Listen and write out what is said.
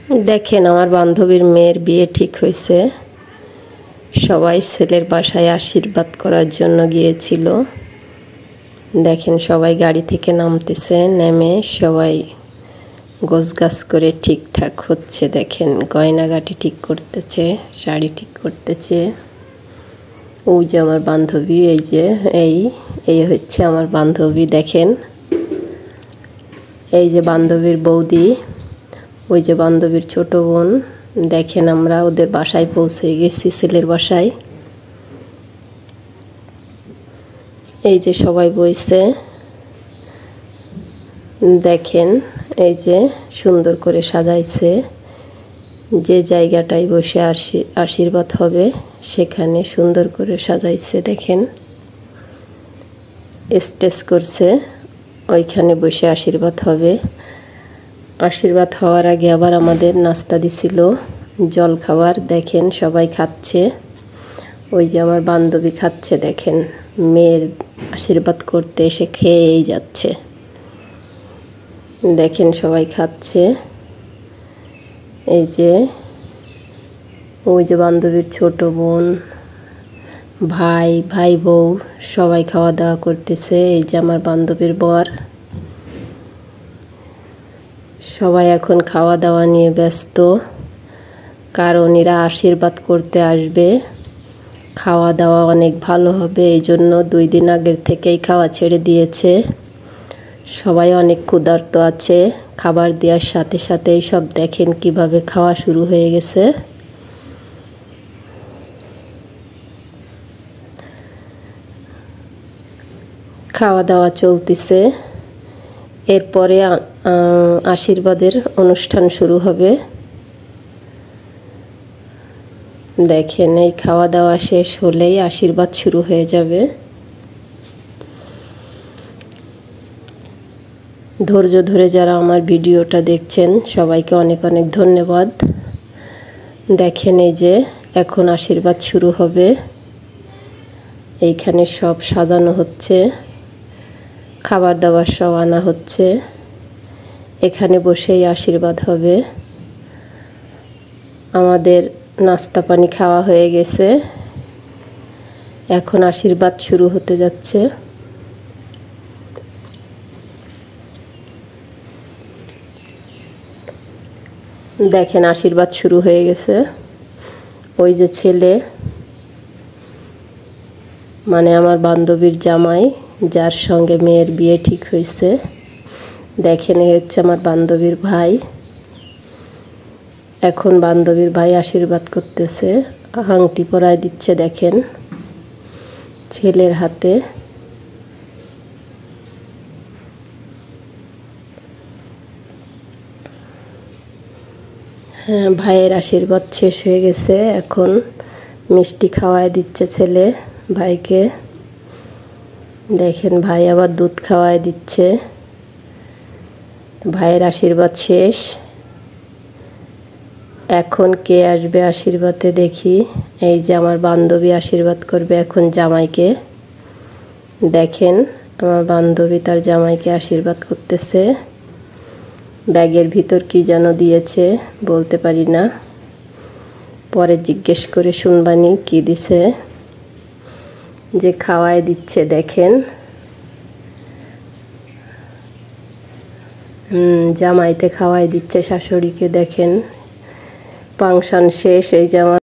দেখেন আমার বান্ধবীর মেয়ের বিয়ে ঠিক হয়েছে। সবাই ছেলের বাসায় আশীর্বাদ করার জন্য গিয়েছিল। দেখেন সবাই গাড়ি থেকে নামতেছে, নেমে সবাই গোছগাছ করে ঠিকঠাক হচ্ছে। দেখেন গয়নাগাটি ঠিক করতেছে, শাড়ি ঠিক করতেছে। ওই যে আমার বান্ধবী, এই যে এই হচ্ছে আমার বান্ধবী। দেখেন এই যে বান্ধবীর বৌদি, ওই যে বান্ধবীর ছোট বোন। দেখেন আমরা ওদের বাসায় পৌঁছে গেছি, ছেলের বাসায়। এই যে সবাই বইছে, দেখেন এই যে সুন্দর করে সাজাইছে। যে জায়গাটায় বসে আশীর্বাদ হবে সেখানে সুন্দর করে সাজাইছে। দেখেন স্টেজ করছে, ওইখানে বসে আশীর্বাদ হবে। আশীর্বাদ হওয়ার আগে আবার আমাদের নাস্তা দিছিল, জল খাবার। দেখেন সবাই খাচ্ছে। ওই যে আমার বান্ধবী খাচ্ছে, দেখেন মেয়ের আশীর্বাদ করতে এসে খেয়েই যাচ্ছে। দেখেন সবাই খাচ্ছে। এই যে ওই যে বান্ধবীর ছোট বোন, ভাই বউ সবাই খাওয়া দাওয়া করতেছে। এই যে আমার বান্ধবীর বর। সবাই এখন খাওয়া দাওয়া নিয়ে ব্যস্ত, কারণ এরা আশীর্বাদ করতে আসবে। খাওয়া দাওয়া অনেক ভালো হবে, এই জন্য 2 দিন আগের থেকেই খাওয়া ছেড়ে দিয়েছে। সবাই অনেক ক্ষুধার্ত আছে। খাবার দেওয়ার সাথে সাথেই সব দেখেন কিভাবে খাওয়া শুরু হয়ে গেছে। খাওয়া দাওয়া চলতেছে। এরপরে আশীর্বাদের অনুষ্ঠান শুরু হবে। দেখেন এই খাওয়া দাওয়া শেষ হলেই আশীর্বাদ শুরু হয়ে যাবে। ধৈর্য ধরে যারা আমার ভিডিওটা দেখছেন সবাইকে অনেক অনেক ধন্যবাদ। দেখেন এই যে এখন আশীর্বাদ শুরু হবে। এইখানে সব সাজানো হচ্ছে, খাবার দাবার সব আনা হচ্ছে। এখানে বসেই আশীর্বাদ হবে। আমাদের নাস্তা পানি খাওয়া হয়ে গেছে, এখন আশীর্বাদ শুরু হতে যাচ্ছে। দেখেন আশীর্বাদ শুরু হয়ে গেছে। ওই যে ছেলে, মানে আমার বান্ধবীর জামাই, যার সঙ্গে মেয়ের বিয়ে ঠিক হয়েছে। দেখেন এই হচ্ছে আমার বান্ধবীর ভাই। এখন বান্ধবীর ভাই আশীর্বাদ করতেছে, আংটি পরায় দিচ্ছে। দেখেন ছেলের হাতে। হ্যাঁ, ভাইয়ের আশীর্বাদ শেষ হয়ে গেছে। এখন মিষ্টি খাওয়ায় দিচ্ছে ছেলে ভাইকে। দেখেন ভাই আবার দুধ খাওয়ায় দিচ্ছে। ভাইয়ের আশীর্বাদ শেষ। এখন কে আসবে আশীর্বাদে দেখি। এই যে আমার বান্ধবী আশীর্বাদ করবে এখন জামাইকে। দেখেন আমার বান্ধবী তার জামাইকে আশীর্বাদ করতেছে। ব্যাগের ভিতর কি যেন দিয়েছে, বলতে পারি না, পরে জিজ্ঞেস করে শুনবানি কি দিছে। যে খাওয়ায় দিচ্ছে দেখেন। জামাইতে খাওয়াই দিচ্ছে শাশুড়িকে। দেখেন ফাংশন শেষ। এই যে আমার